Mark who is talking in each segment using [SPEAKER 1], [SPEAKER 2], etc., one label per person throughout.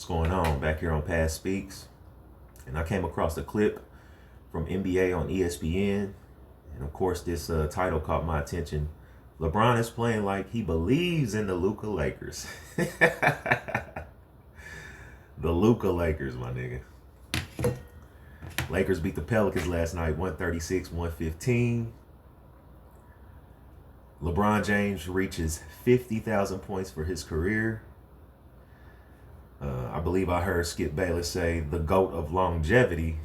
[SPEAKER 1] What's going on? Back here on Past Speaks. And I came across a clip from NBA on ESPN. And of course, this title caught my attention. LeBron is playing like he believes in the Luka Lakers. The Luka Lakers, my nigga. Lakers beat the Pelicans last night, 136-115. LeBron James reaches 50,000 points for his career. I believe I heard Skip Bayless say the GOAT of longevity,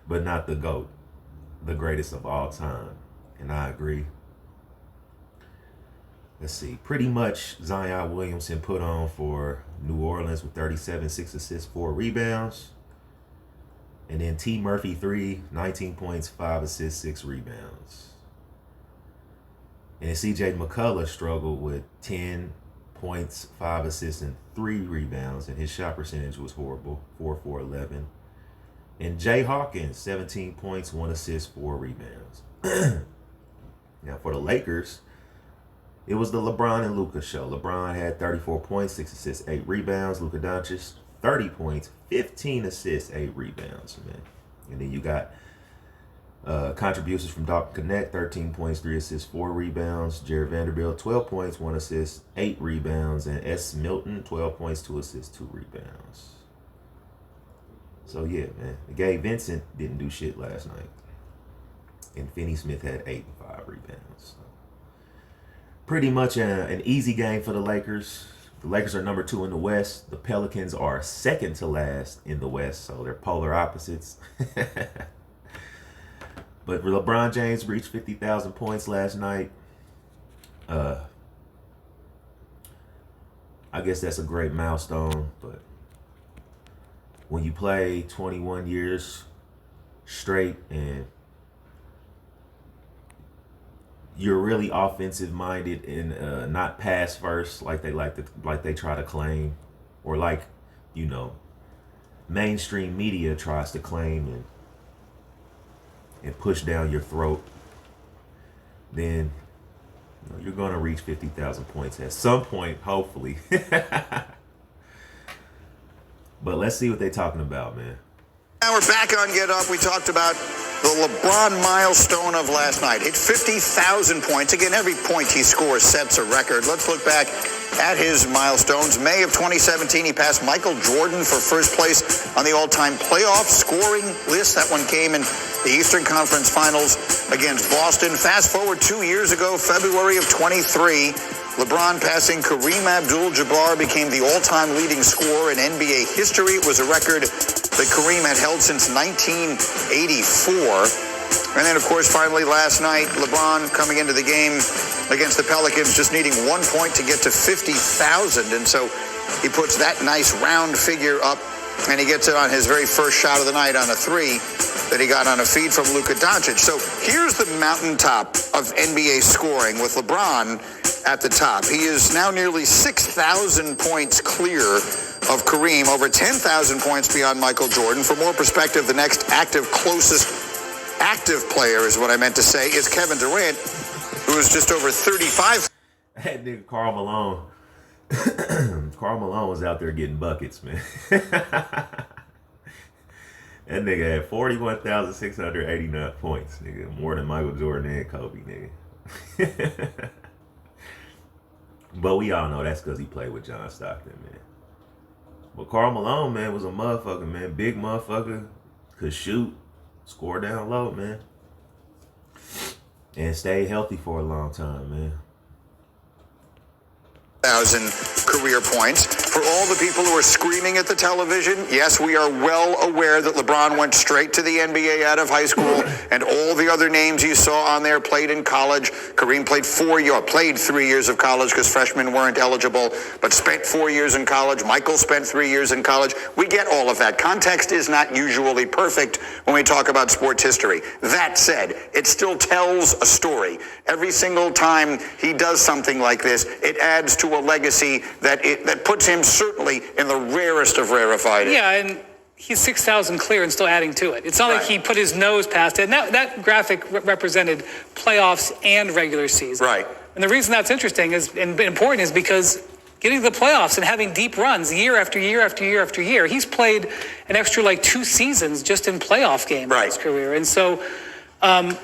[SPEAKER 1] but not the GOAT, the greatest of all time. And I agree. Let's see. Pretty much Zion Williamson put on for New Orleans with 37, 6 assists, 4 rebounds. And then T. Murphy 3, 19 points, 5 assists, 6 rebounds. And then C.J. McCullough struggled with 10 points, 5 assists, and 3 rebounds. And his shot percentage was horrible, 4-4-11. And Jay Hawkins, 17 points, 1 assist, 4 rebounds. Now for the Lakers, it was the LeBron and Luka show. LeBron had 34 points, 6 assists, 8 rebounds. Luka Doncic, 30 points, 15 assists, 8 rebounds, man. And then you got contributions from Dr. Connect, 13 points, 3 assists, 4 rebounds. Jared Vanderbilt, 12 points, 1 assist, 8 rebounds. And S. Milton, 12 points, 2 assists, 2 rebounds. So, yeah, man. Gabe Vincent didn't do shit last night. And Finney Smith had 8 and 5 rebounds. So, pretty much an easy game for the Lakers. The Lakers are number 2 in the West. The Pelicans are second to last in the West. So, they're polar opposites. But LeBron James reached 50,000 points last night. I guess that's a great milestone. But when you play 21 years straight and you're really offensive minded and not pass first like they try to claim, or like, you know, mainstream media tries to claim and push down your throat, then you're going to reach 50,000 points at some point, hopefully. But let's see what they're talking about, man.
[SPEAKER 2] Now we're back on Get Up. We talked about the LeBron milestone of last night. Hit 50,000 points. Again, every point he scores sets a record. Let's look back at his milestones. May of 2017, he passed Michael Jordan for first place on the all-time playoff scoring list. That one came in the Eastern Conference Finals against Boston. Fast forward 2 years ago, February of 23, LeBron passing Kareem Abdul-Jabbar became the all-time leading scorer in NBA history. It was a record that Kareem had held since 1984. And then, of course, finally last night, LeBron coming into the game against the Pelicans, just needing 1 point to get to 50,000. And so he puts that nice round figure up, and he gets it on his very first shot of the night on a 3 that he got on a feed from Luka Doncic. So here's the mountaintop of NBA scoring with LeBron at the top. He is now nearly 6,000 points clear of Kareem, over 10,000 points beyond Michael Jordan. For more perspective, the next closest active player is what I meant to say, is Kevin Durant, who is just over 35.
[SPEAKER 1] That nigga Karl Malone. Karl Malone was out there getting buckets, man. That nigga had 41,689 points, nigga. More than Michael Jordan and Kobe, nigga. But we all know that's because he played with John Stockton, man. But Karl Malone, man, was a motherfucker, man. Big motherfucker. Could shoot. Score down low, man. And stay healthy for a long time, man.
[SPEAKER 2] 1,000 career points. For all the people who are screaming at the television, yes, we are well aware that LeBron went straight to the NBA out of high school, and all the other names you saw on there played in college. Kareem played 3 years of college because freshmen weren't eligible, but spent 4 years in college. Michael spent 3 years in college. We get all of that. Context is not usually perfect when we talk about sports history. That said, it still tells a story. Every single time he does something like this, it adds to a legacy that puts him certainly in the rarest of rarefied.
[SPEAKER 3] Yeah, and he's 6,000 clear and still adding to it. It's not like he put his nose past it. And that graphic represented playoffs and regular season.
[SPEAKER 2] Right.
[SPEAKER 3] And the reason that's interesting and important is because getting to the playoffs and having deep runs year after year after year after year. He's played an extra like 2 seasons just in playoff games in his career. And so the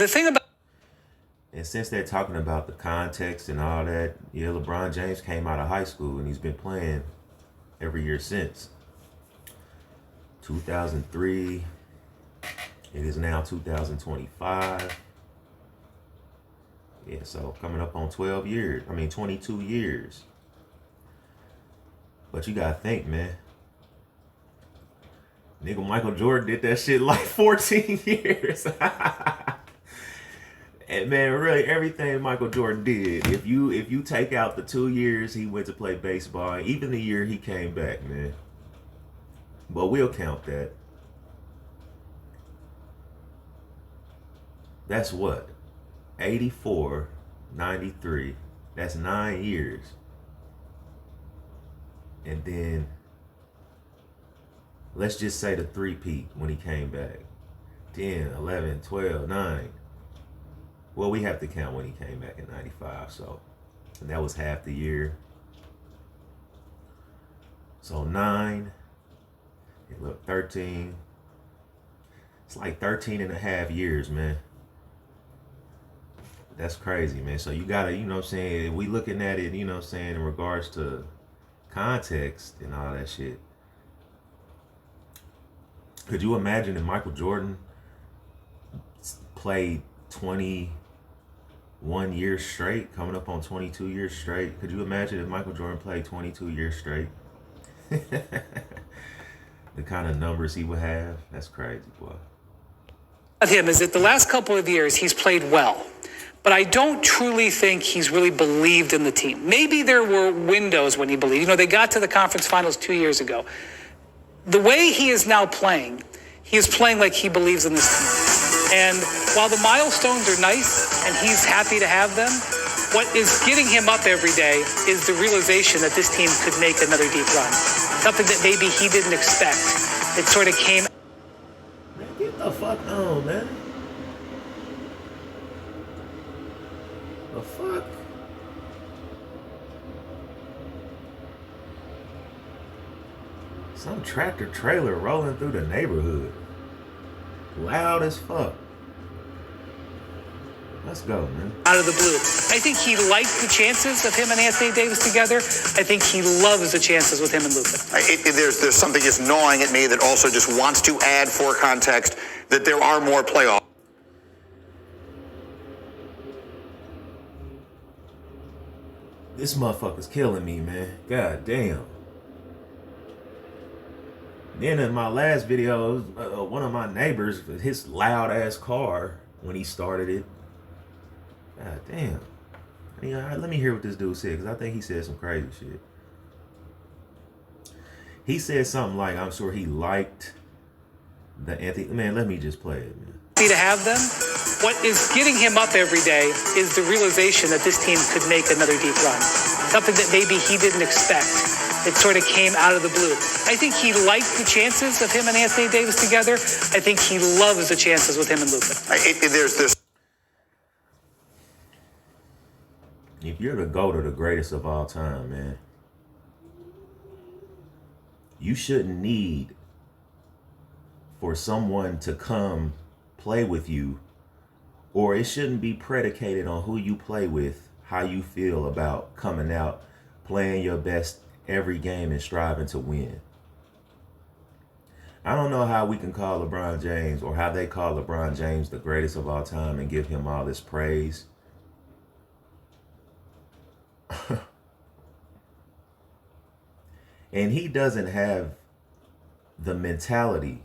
[SPEAKER 3] thing about...
[SPEAKER 1] And since they're talking about the context and all that, yeah, LeBron James came out of high school and he's been playing every year since. 2003. It is now 2025. Yeah, so coming up on 22 years. But you gotta think, man. Nigga, Michael Jordan did that shit like 14 years. And man, really everything Michael Jordan did, if you take out the 2 years he went to play baseball, even the year he came back, man. But we'll count that. That's what? 84, 93. That's 9 years. And then let's just say the three-peat when he came back. 10, 11, 12, 9. Well, we have to count when he came back in 95, so. And that was half the year. So 9. Look, 13. It's like 13 and a half years, man. That's crazy, man. So you gotta, you know what I'm saying, if we looking at it, you know what I'm saying, in regards to context and all that shit. Could you imagine if Michael Jordan played 21 years straight, coming up on 22 years straight? Could you imagine if Michael Jordan played 22 years straight? The kind of numbers he would have, that's crazy, boy.
[SPEAKER 3] Him is that the last couple of years he's played well, but I don't truly think he's really believed in the team. Maybe there were windows when he believed. You know, they got to the conference finals 2 years ago. The way he is now playing, he is playing like he believes in this team. And while the milestones are nice and he's happy to have them, what is getting him up every day is the realization that this team could make another deep run. Something that maybe he didn't expect. It sort of came...
[SPEAKER 1] Man, get the fuck on, man. The fuck? Some tractor trailer rolling through the neighborhood. Loud as fuck. Let's go, man.
[SPEAKER 3] Out of the blue. I think he liked the chances of him and Anthony Davis together. I think he loves the chances with him and Luka.
[SPEAKER 2] There's something just gnawing at me that also just wants to add, for context, that there are more playoffs.
[SPEAKER 1] This motherfucker's killing me, man. God damn. Then in my last video, one of my neighbors, his loud ass car when he started it. God damn. Let me hear what this dude said, because I think he said some crazy shit. He said something like, I'm sure he liked the Anthony. Man, let me just play it, man.
[SPEAKER 3] To have them, what is getting him up every day is the realization that this team could make another deep run. Something that maybe he didn't expect. It sort of came out of the blue. I think he liked the chances of him and Anthony Davis together. I think he loves the chances with him and Luka.
[SPEAKER 1] If you're the GOAT or the greatest of all time, man, you shouldn't need for someone to come play with you, or it shouldn't be predicated on who you play with, how you feel about coming out, playing your best every game and striving to win. I don't know how we can call LeBron James, or how they call LeBron James the greatest of all time and give him all this praise. And he doesn't have the mentality.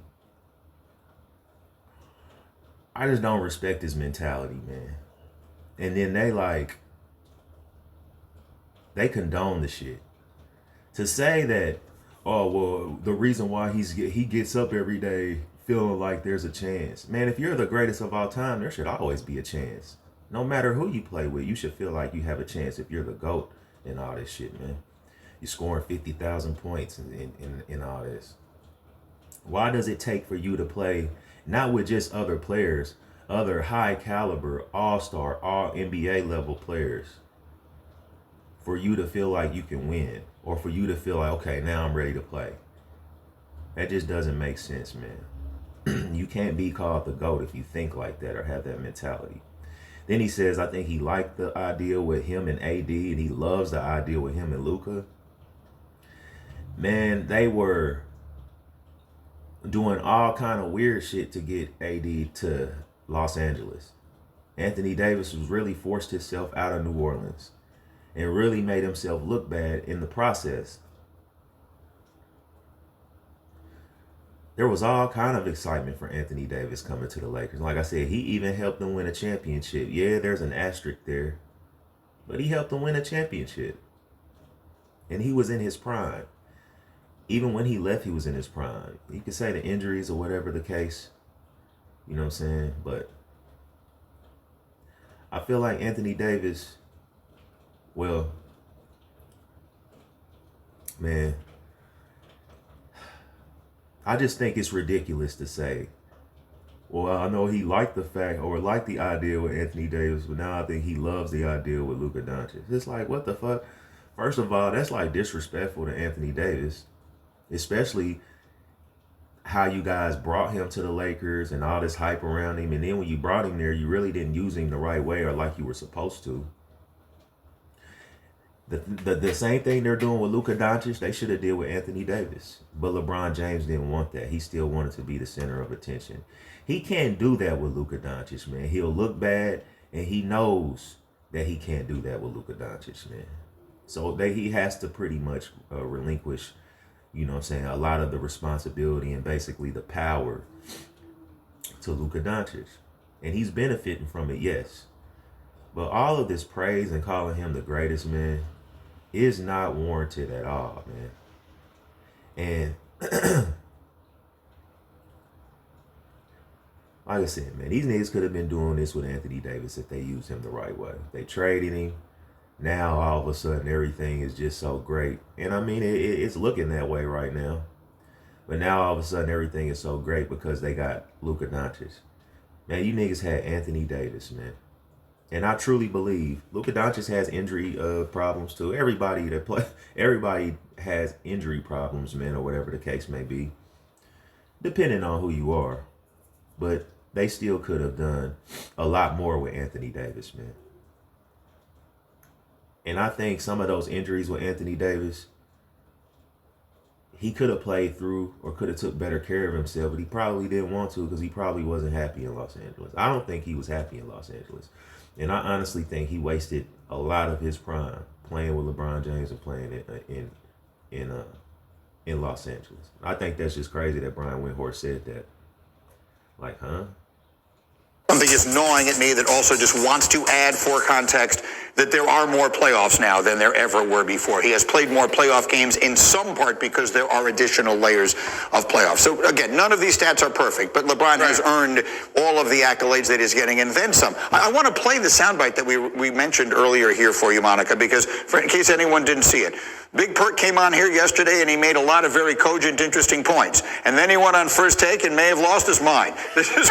[SPEAKER 1] I just don't respect his mentality, man. And then they condone the shit. To say that, oh, well, the reason why he gets up every day feeling like there's a chance. Man, if you're the greatest of all time, there should always be a chance. No matter who you play with, you should feel like you have a chance if you're the GOAT and all this shit, man. You're scoring 50,000 points in all this. Why does it take for you to play, not with just other players, other high caliber, all-star, all NBA level players? for you to feel like you can win, or for you to feel like, okay, now I'm ready to play. That just doesn't make sense, man. You can't be called the GOAT if you think like that or have that mentality. Then he says, I think he liked the idea with him and AD, and he loves the idea with him and Luka. Man, they were doing all kind of weird shit to get AD to Los Angeles. Anthony Davis was really forced himself out of New Orleans and really made himself look bad in the process. There was all kind of excitement for Anthony Davis coming to the Lakers. Like I said, he even helped them win a championship. Yeah, there's an asterisk there, but he helped them win a championship. And he was in his prime. Even when he left, he was in his prime. You could say the injuries or whatever the case, you know what I'm saying? But I feel like Anthony Davis, well, man, I just think it's ridiculous to say, well, I know he liked the fact or liked the idea with Anthony Davis, but now I think he loves the idea with Luka Doncic. It's like, what the fuck? First of all, that's like disrespectful to Anthony Davis, especially how you guys brought him to the Lakers and all this hype around him. And then when you brought him there, you really didn't use him the right way or like you were supposed to. The same thing they're doing with Luka Doncic, they should have did with Anthony Davis. But LeBron James didn't want that. He still wanted to be the center of attention. He can't do that with Luka Doncic, man. He'll look bad, and he knows that he can't do that with Luka Doncic, man. So he has to pretty much relinquish, you know what I'm saying, a lot of the responsibility and basically the power to Luka Doncic. And he's benefiting from it, yes. But all of this praise and calling him the greatest, man, is not warranted at all, man. And like I said, man, these niggas could have been doing this with Anthony Davis if they used him the right way. They traded him. Now all of a sudden everything is just so great. And I mean, it's looking that way right now. But now all of a sudden everything is so great because they got Luka Doncic. Man, you niggas had Anthony Davis, man. And I truly believe Luka Doncic has injury problems too. Everybody has injury problems, man, or whatever the case may be, depending on who you are. But they still could have done a lot more with Anthony Davis, man. And I think some of those injuries with Anthony Davis, he could have played through or could have took better care of himself, but he probably didn't want to because he probably wasn't happy in Los Angeles. I don't think he was happy in Los Angeles. And I honestly think he wasted a lot of his prime playing with LeBron James and playing in Los Angeles. I think that's just crazy that Brian Windhorst said that. Like, huh?
[SPEAKER 2] Something is gnawing at me that also just wants to add for context that there are more playoffs now than there ever were before. He has played more playoff games in some part because there are additional layers of playoffs. So again, none of these stats are perfect, but LeBron has earned all of the accolades that he's getting and then some. I want to play the soundbite that we mentioned earlier here for you, Monica, because in case anyone didn't see it, Big Perk came on here yesterday and he made a lot of very cogent, interesting points. And then he went on First Take and may have lost his mind. This is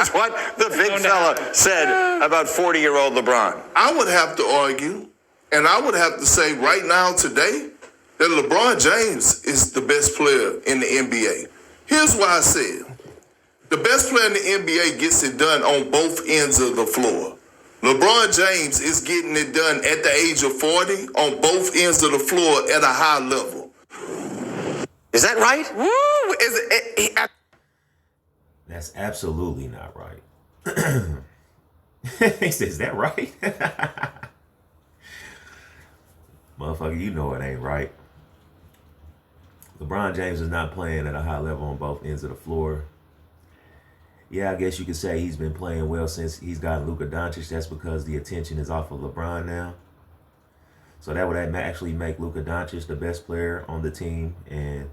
[SPEAKER 2] what the big fella said about 40-year-old LeBron.
[SPEAKER 4] I would have to argue, and I would have to say right now today, that LeBron James is the best player in the NBA. Here's why I said, the best player in the NBA gets it done on both ends of the floor. LeBron James is getting it done at the age of 40 on both ends of the floor at a high level.
[SPEAKER 2] Is that right?
[SPEAKER 5] Woo!
[SPEAKER 1] That's absolutely not right. He says, is that right? Motherfucker, you know it ain't right. LeBron James is not playing at a high level on both ends of the floor. Yeah, I guess you could say he's been playing well since he's got Luka Doncic. That's because the attention is off of LeBron now. So that would actually make Luka Doncic the best player on the team, and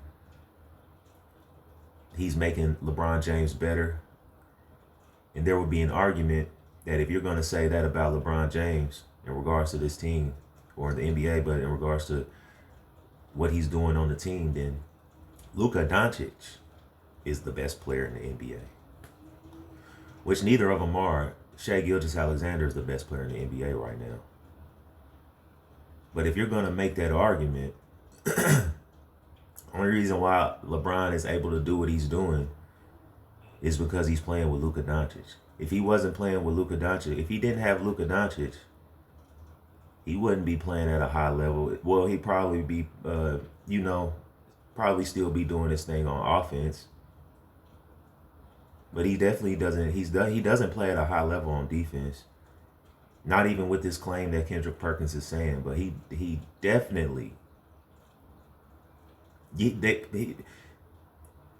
[SPEAKER 1] he's making LeBron James better. And there would be an argument that if you're going to say that about LeBron James in regards to this team or in the NBA, but in regards to what he's doing on the team, then Luka Doncic is the best player in the NBA. Which neither of them are. Shai Gilgeous-Alexander is the best player in the NBA right now. But if you're going to make that argument, only reason why LeBron is able to do what he's doing is because he's playing with Luka Doncic. If he wasn't playing with Luka Doncic, if he didn't have Luka Doncic, he wouldn't be playing at a high level. Well, he'd probably be, probably still be doing his thing on offense. But he definitely doesn't. He doesn't play at a high level on defense. Not even with this claim that Kendrick Perkins is saying, but he definitely.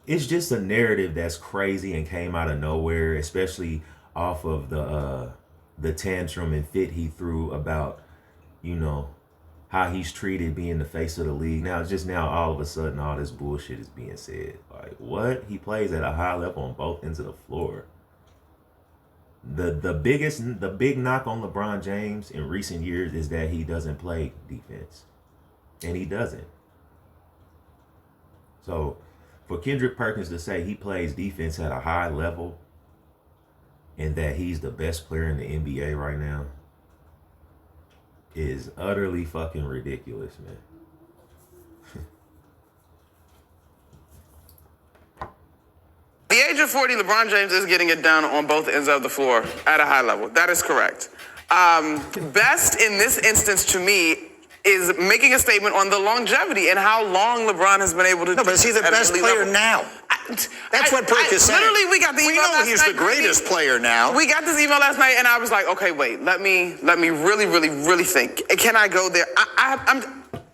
[SPEAKER 1] It's just a narrative that's crazy and came out of nowhere, especially off of the tantrum and fit he threw about, how he's treated being the face of the league. Now, all of a sudden, all this bullshit is being said. Like, what? He plays at a high level on both ends of the floor. The big knock on LeBron James in recent years is that he doesn't play defense. And he doesn't. So, for Kendrick Perkins to say he plays defense at a high level and that he's the best player in the NBA right now is utterly fucking ridiculous, man.
[SPEAKER 5] At the age of 40, LeBron James is getting it done on both ends of the floor at a high level. That is correct. Best in this instance to me is making a statement on the longevity and how long LeBron has been able to.
[SPEAKER 2] No, but is he the best player now? That's what Perk is saying.
[SPEAKER 5] Literally, we got the email
[SPEAKER 2] We know
[SPEAKER 5] last
[SPEAKER 2] he's
[SPEAKER 5] night.
[SPEAKER 2] the greatest player now.
[SPEAKER 5] We got this email last night, and I was like, okay, wait, let me really, really, really think. Can I go there?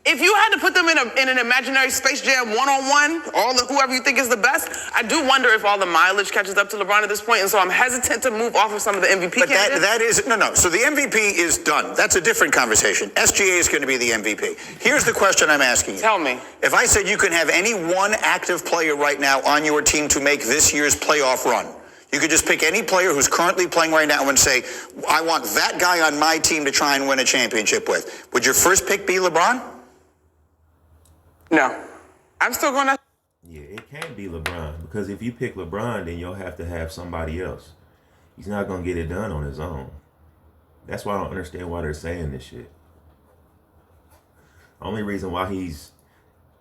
[SPEAKER 5] If you had to put them in an imaginary Space Jam one-on-one, whoever you think is the best, I do wonder if all the mileage catches up to LeBron at this point, and so I'm hesitant to move off of some of the MVP
[SPEAKER 2] But
[SPEAKER 5] candidates.
[SPEAKER 2] that is, no. So the MVP is done. That's a different conversation. SGA is going to be the MVP. Here's the question I'm asking you.
[SPEAKER 5] Tell me.
[SPEAKER 2] If I said you can have any one active player right now on your team to make this year's playoff run, you could just pick any player who's currently playing right now and say, I want that guy on my team to try and win a championship with. Would your first pick be LeBron?
[SPEAKER 5] No. I'm still going to...
[SPEAKER 1] Yeah, it can't be LeBron, because if you pick LeBron, then you'll have to have somebody else. He's not going to get it done on his own. That's why I don't understand why they're saying this shit. The only reason why he's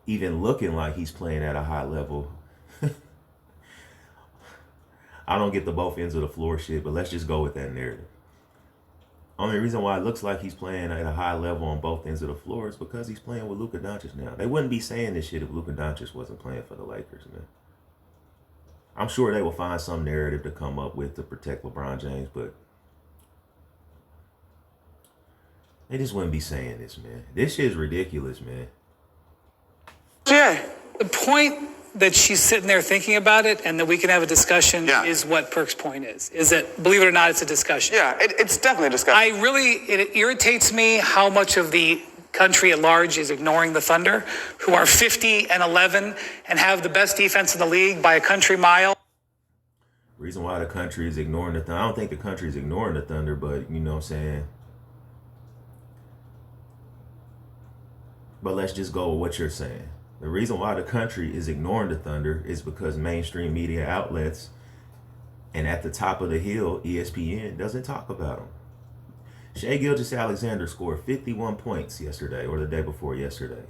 [SPEAKER 1] even looking like he's playing at a high level, I don't get the both ends of the floor shit, but let's just go with that narrative. Only reason why it looks like he's playing at a high level on both ends of the floor is because he's playing with Luka Doncic now. They wouldn't be saying this shit if Luka Doncic wasn't playing for the Lakers, man. I'm sure they will find some narrative to come up with to protect LeBron James, but they just wouldn't be saying this, man. This shit is ridiculous, man.
[SPEAKER 5] Yeah.
[SPEAKER 3] The point that she's sitting there thinking about it and that we can have a discussion is what Perk's point is. Is that, believe it or not, it's a discussion.
[SPEAKER 5] Yeah, it's definitely a discussion.
[SPEAKER 3] It irritates me how much of the country at large is ignoring the Thunder, who are 50-11 and have the best defense in the league by a country mile.
[SPEAKER 1] Reason why the country is ignoring the Thunder, I don't think the country is ignoring the Thunder, but you know what I'm saying? But let's just go with what you're saying. The reason why the country is ignoring the Thunder is because mainstream media outlets and at the top of the hill, ESPN, doesn't talk about them. Shai Gilgeous-Alexander scored 51 points yesterday or the day before yesterday.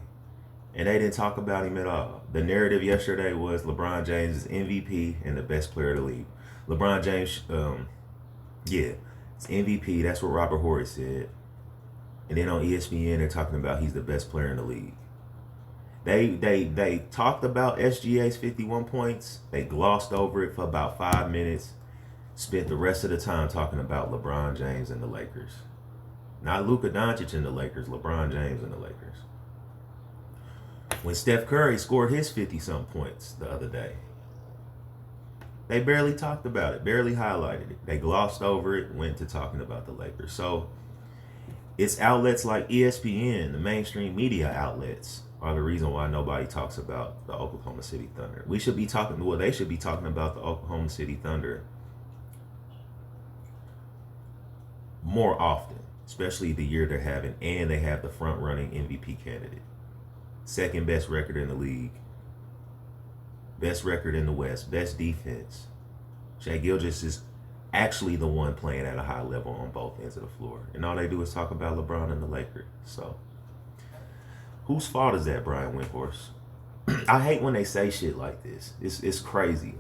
[SPEAKER 1] And they didn't talk about him at all. The narrative yesterday was LeBron James is MVP and the best player of the league. LeBron James, it's MVP. That's what Robert Horry said. And then on ESPN, they're talking about he's the best player in the league. They talked about SGA's 51 points. They glossed over it for about 5 minutes. Spent the rest of the time talking about LeBron James and the Lakers. Not Luka Doncic and the Lakers, LeBron James and the Lakers. When Steph Curry scored his 50-something points the other day, they barely talked about it, barely highlighted it. They glossed over it, went to talking about the Lakers. So it's outlets like ESPN, the mainstream media outlets, are the reason why nobody talks about the Oklahoma City Thunder. They should be talking about the Oklahoma City Thunder more often, especially the year they're having, and they have the front-running MVP candidate. Second best record in the league. Best record in the West. Best defense. Shai Gilgeous is actually the one playing at a high level on both ends of the floor. And all they do is talk about LeBron and the Lakers. So Whose fault is that, Brian Windhorst? I hate when they say shit like this. It's crazy.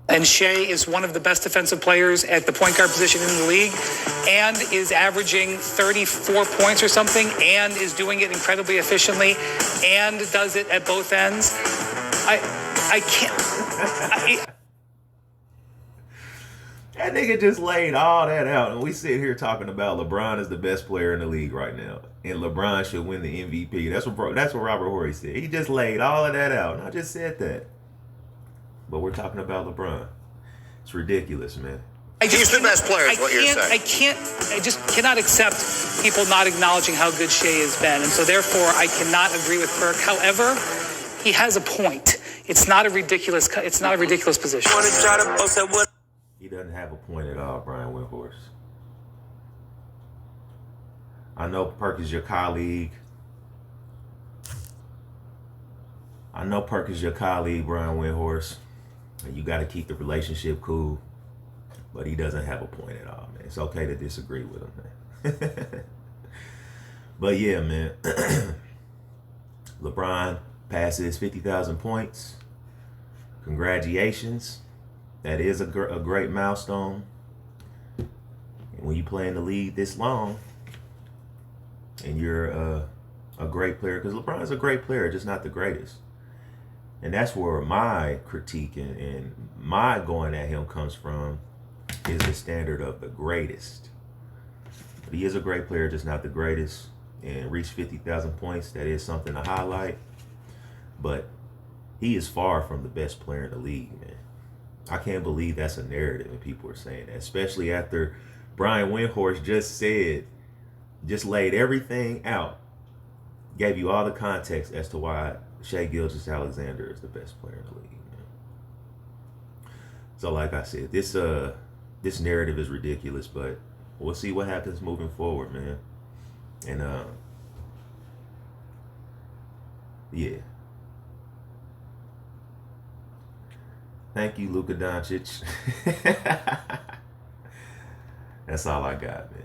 [SPEAKER 3] And Shea is one of the best defensive players at the point guard position in the league and is averaging 34 points or something and is doing it incredibly efficiently and does it at both ends. I can't.
[SPEAKER 1] That nigga just laid all that out. And we sit here talking about LeBron is the best player in the league right now. And LeBron should win the MVP. That's what Robert Horry said. He just laid all of that out. And I just said that. But we're talking about LeBron. It's ridiculous, man.
[SPEAKER 2] He's the best player, is what you're saying.
[SPEAKER 3] I just cannot accept people not acknowledging how good Shea has been. And so therefore, I cannot agree with Perk. However, he has a point. It's not a ridiculous position.
[SPEAKER 1] He doesn't have a point at all, Brian Windhorst. I know Perk is your colleague. Brian Windhorst. And you got to keep the relationship cool. But he doesn't have a point at all, man. It's okay to disagree with him, man. But yeah, man. LeBron passes 50,000 points. Congratulations. That is a great milestone. And when you play in the league this long, and you're a great player, because LeBron is a great player, just not the greatest. And that's where my critique and my going at him comes from, is the standard of the greatest. But he is a great player, just not the greatest. And reach 50,000 points, that is something to highlight. But he is far from the best player in the league, man. I can't believe that's a narrative and people are saying that, especially after Brian Windhorst just laid everything out, gave you all the context as to why Shai Gilgeous-Alexander is the best player in the league, man. So like I said, this narrative is ridiculous, but we'll see what happens moving forward, man. And yeah. Thank you, Luka Doncic. That's all I got, man.